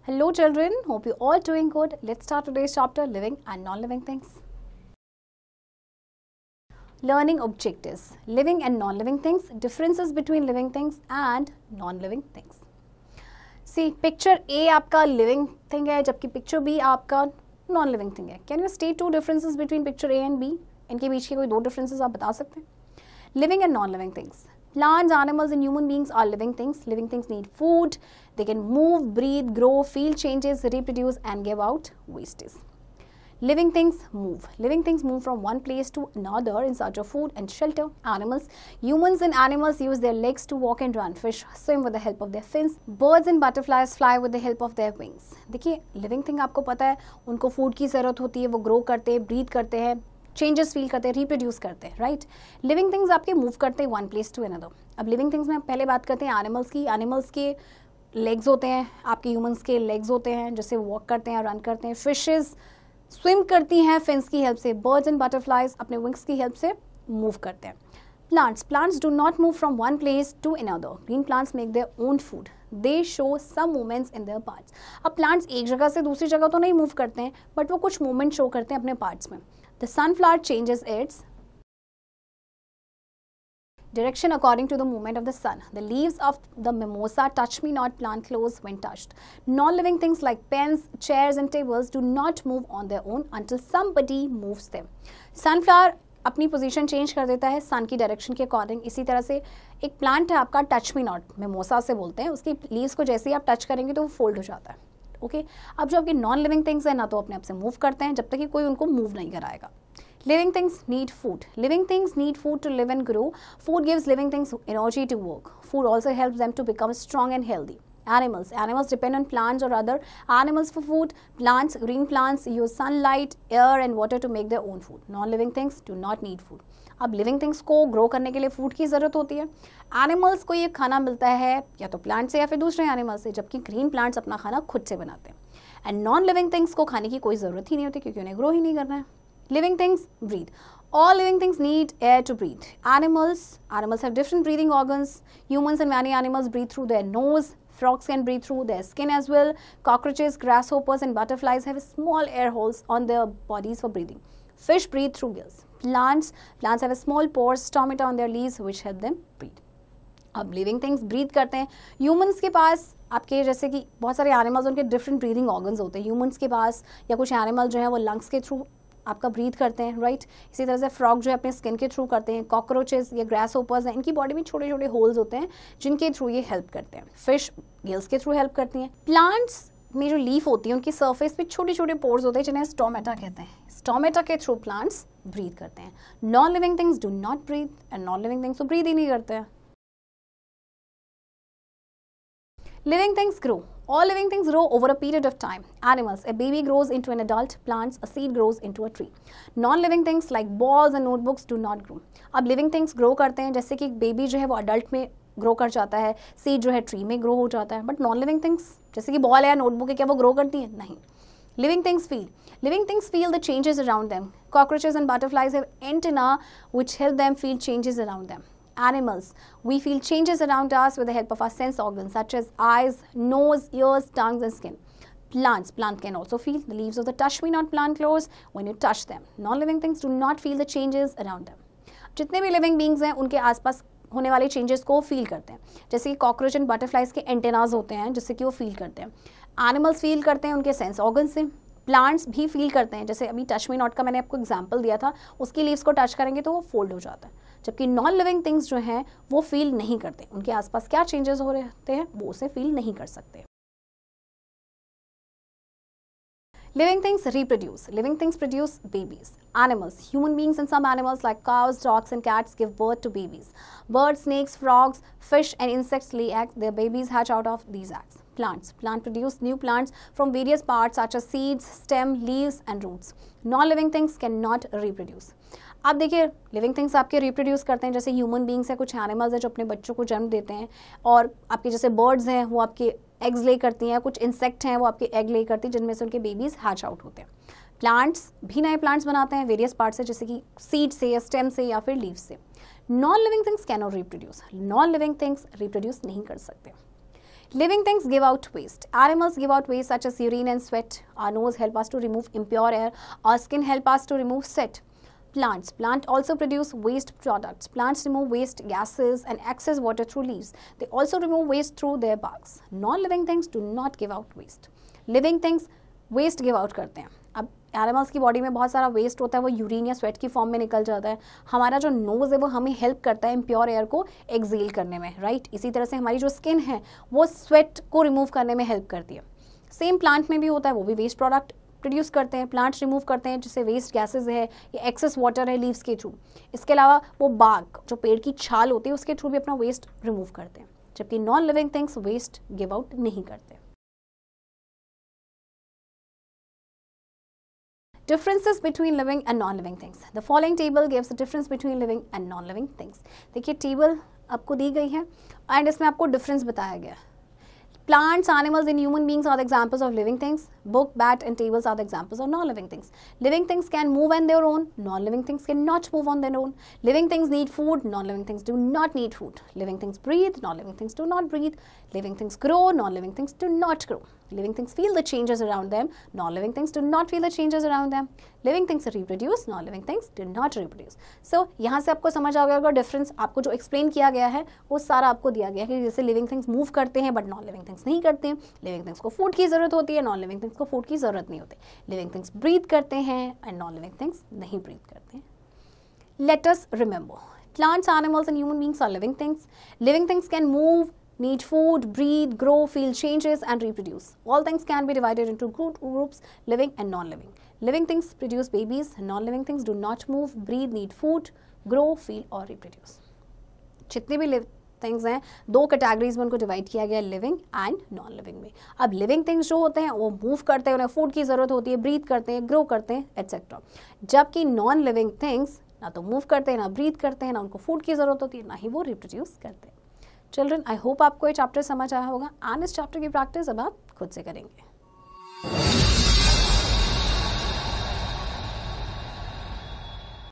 Hello children, hope you all doing good. Let's start today's chapter, living and non-living things. Learning objectives, living and non-living things, differences between living things and non-living things. See, picture A आपका living thing है, जबकि picture B आपका non-living thing है. Can you state two differences between picture A and B? इनके बीच के कोई दो differences आप बता सकते हैं? Living and non-living things. Plants, animals and human beings are living things. Living things need food. They can move, breathe, grow, feel changes, reproduce and give out wastes. Living things move. Living things move from one place to another in search of food and shelter. Animals, humans and animals use their legs to walk and run. Fish swim with the help of their fins. Birds and butterflies fly with the help of their wings. देखिए, living thing आपको पता है, उनको food की ज़रूरत होती है, वो grow करते हैं, breathe करते हैं, चेंजेस फील करते हैं, रिप्रोड्यूस करते हैं, राइट. लिविंग थिंग्स आपके मूव करते हैं वन प्लेस टू अनदर. अब लिविंग थिंग्स में पहले बात करते हैं एनिमल्स की. एनिमल्स के लेग्स होते हैं, आपके ह्यूमंस के लेग्स होते हैं, जैसे वॉक करते हैं, रन करते हैं. फिशेस स्विम करती हैं फिन्स की हेल्प से. बर्ड्स एंड बटरफ्लाइज अपने विंग्स की हेल्प से मूव करते हैं. Plants do not move from one place to another. Green plants make their own food. They show some movements in their parts. अब प्लांट्स एक जगह से दूसरी जगह तो नहीं मूव करते हैं, बट वो कुछ मूवमेंट शो करते हैं अपने पार्ट्स में. The sunflower changes its direction according to the movement of the sun. The leaves of the mimosa touch me not plant close when touched. Non-living things like pens, chairs and tables do not move on their own until somebody moves them. Sunflower अपनी position change कर देता है सन की direction के according. इसी तरह से एक प्लांट है आपका टच मी नॉट, मिमोसा से बोलते हैं. उसकी लीव्स को जैसे ही आप टच करेंगे तो वो फोल्ड हो जाता है. ओके अब जो आपके नॉन लिविंग थिंग्स हैं ना तो अपने आप से मूव करते हैं जब तक कि कोई उनको मूव नहीं कराएगा. Living things need food. Living things need food to live and grow. Food gives living things energy to work. Food also helps them to become strong and healthy. Animals depend on plants or other animals for food. Green plants use sunlight, air and water to make their own food. Non-living things do not need food. अब living things को grow करने के लिए food की ज़रूरत होती है. Animals को ये खाना मिलता है या तो प्लांट से या फिर दूसरे एनिमल्स से, जबकि ग्रीन प्लांट्स अपना खाना खुद से बनाते हैं. एंड नॉन लिविंग थिंग्स को खाने की कोई ज़रूरत ही नहीं होती क्योंकि उन्हें ग्रो ही नहीं करना है. Living things breathe. All living things need air to breathe. Animals have different breathing organs. Humans and many animals breathe through their nose. Frogs can breathe through their skin as well. Cockroaches, grasshoppers and butterflies have small air holes on their bodies for breathing. Fish breathe through gills. Plants have a small pores, stomata on their leaves which help them breathe. अब living things breathe करते हैं. Humans के पास आपके जैसे कि बहुत सारे animals उनके डिफरेंट ब्रीदिंग ऑर्गन्स होते हैं. ह्यूमंस के पास या कुछ एनिमल जो है वो लंग्स के थ्रू आपका ब्रीथ करते हैं, राइट. इसी तरह से फ्रॉग जो है अपने स्किन के थ्रू करते हैं. कॉकरोचेस या ग्रास होपर्स हैं, इनकी बॉडी में छोटे छोटे होल्स होते हैं जिनके थ्रू ये हेल्प करते हैं. फिश गिल्स के थ्रू हेल्प करती हैं. प्लांट्स में जो लीफ होती है उनकी सर्फेस पे छोटे छोटे पोर्स होते हैं जिन्हें स्टोमेटा कहते हैं. स्टोमेटा के थ्रू प्लांट्स ब्रीथ करते हैं. Non living things do not breathe and non living things तो ब्रीथ ही नहीं करते हैं. Living things grow. All living things grow over a period of time. Animals, a baby grows into an adult. Plants, a seed grows into a tree. Non-living things like balls and notebooks do not grow. अब living things grow करते हैं जैसे कि एक baby जो है वो adult में ग्रो कर जाता है, सीड जो है ट्री में ग्रो हो जाता है. बट नॉन लिविंग थिंग्स जैसे कि बॉल है या नोटबुक है, क्या वो ग्रो करती है? नहीं. Living things feel the changes around them. Cockroaches and butterflies have antennae which help them feel changes around them. Animals, we feel changes around us with the help of our sense organs such as eyes, nose, ears, tongues and skin. Plants can also feel. The leaves of the touch me not plant grows when you touch them. Non-living things do not feel the changes around them. जितने भी living beings हैं उनके आसपास होने वाले changes को feel करते हैं. जैसे कि कॉकरोच एंड बटरफ्लाइज के एंटेनाज होते हैं जिससे कि वो फील करते हैं. एनिमल्स फील करते हैं उनके सेंस ऑर्गन से. प्लांट्स भी फील करते हैं, जैसे अभी टच मी नॉट का मैंने आपको एग्जांपल दिया था, उसकी लीव्स को टच करेंगे तो वो फोल्ड हो जाता है. जबकि नॉन लिविंग थिंग्स जो हैं वो फील नहीं करते. उनके आसपास क्या चेंजेस हो रहे हैं वो उसे फील नहीं कर सकते. Living things reproduce. Living things produce babies. Animals, human beings and some animals like cows, dogs and cats give birth to babies. Birds, snakes, frogs, fish and insects lay eggs. Their babies hatch out of these eggs. Plants produce new plants from various parts such as seeds, stem, leaves and roots. Non-living things cannot reproduce. अब देखिए living things आपके reproduce करते हैं, जैसे human beings हैं, कुछ animals हैं जो अपने बच्चों को जन्म देते हैं, और आपके जैसे बर्ड्स हैं वो आपके एग्स ले करती हैं, कुछ इंसेक्ट हैं वो आपके एग ले करती हैं जिनमें से उनके बेबीज हैच आउट होते हैं. प्लांट्स भी नए प्लांट्स बनाते हैं वेरियस पार्ट से, जैसे कि सीड से या स्टेम से या फिर लीव्स से. Non living things can not reproduce. Non living things reproduce नहीं कर सकते. Living things give out waste. Animals give out waste such as urine and sweat. Our nose help us to remove impure air. Our skin help us to remove sweat. Plants also produce waste products. Plants remove waste gases and excess water through leaves. They also remove waste through their barks. Non-living things do not give out waste. Living things waste give out करते हैं. अब animals की body में बहुत सारा waste होता है, वो यूरिन या स्वेट की फॉर्म में निकल जाता है. हमारा जो नोज़ है वो हमें हेल्प करता है इम्प्योर एयर को एक्सेल करने में, राइट. इसी तरह से हमारी जो स्किन है वो स्वेट को रिमूव करने में हेल्प करती है. सेम प्लांट में भी होता है, वो भी वेस्ट प्रोडक्ट प्रोड्यूस करते हैं. प्लांट्स रिमूव करते हैं जैसे वेस्ट गैसेज है या एक्सेस वाटर है लीव्स के थ्रू. इसके अलावा वो बाग जो पेड़ की छाल होती है उसके थ्रू भी अपना वेस्ट रिमूव करते हैं. जबकि non living things waste give out नहीं करते. Differences between living and non-living things. The following table gives the difference between living and non-living things. देखिए टेबल आपको दी गई है एंड इसमें आपको डिफरेंस बताया गया है. Plants, animals and human beings are the examples of living things. Book, bat and tables are the examples of non-living things. Living things can move on their own. Non-living things cannot move on their own. Living things need food. Non-living things do not need food. Living things breathe. Non-living things do not breathe. Living things grow. Non-living things do not grow. Living things feel the changes around them. Non-living things do not feel the changes around them. Living things reproduce. Non-living things do not reproduce. So यहाँ से आपको समझ आ गया होगा difference. आपको जो explain किया गया है वो सारा आपको दिया गया है कि जैसे लिविंग थिंग्स मूव करते हैं बट नॉन लिविंग थिंग्स नहीं करते हैं. लिविंग थिंग्स को फूड की ज़रूरत होती है, नॉन लिविंग थिंग्स को फूड की ज़रूरत नहीं होती. लिविंग थिंग्स ब्रीथ करते हैं एंड नॉन लिविंग थिंग्स नहीं ब्रीथ करते हैं. Let us remember, plants, animals and human beings are living things. Living things can move, need food, breathe, grow, feel changes and reproduce. All things can be divided into groups, living and non-living. Living things produce babies, non-living things do not move, breathe, need food, grow, feel और reproduce. जितने भी things हैं दो categories में उनको divide किया गया, living and non living में. अब लिविंग थिंग्स जो होते हैं वो मूव करते हैं, उन्हें फूड की ज़रूरत होती है, ब्रीथ करते हैं, ग्रो करते हैं एट्सेट्रा. जबकि नॉन लिविंग थिंग्स ना तो मूव करते हैं, ना ब्रीथ करते हैं, ना उनको फूड की ज़रूरत होती है, ना ही वो रिप्रोड्यूस करते हैं. चिल्ड्रन, आई होप आपको ये चैप्टर समझ आया होगा एंड इस चैप्टर की प्रैक्टिस अब आप खुद से करेंगे.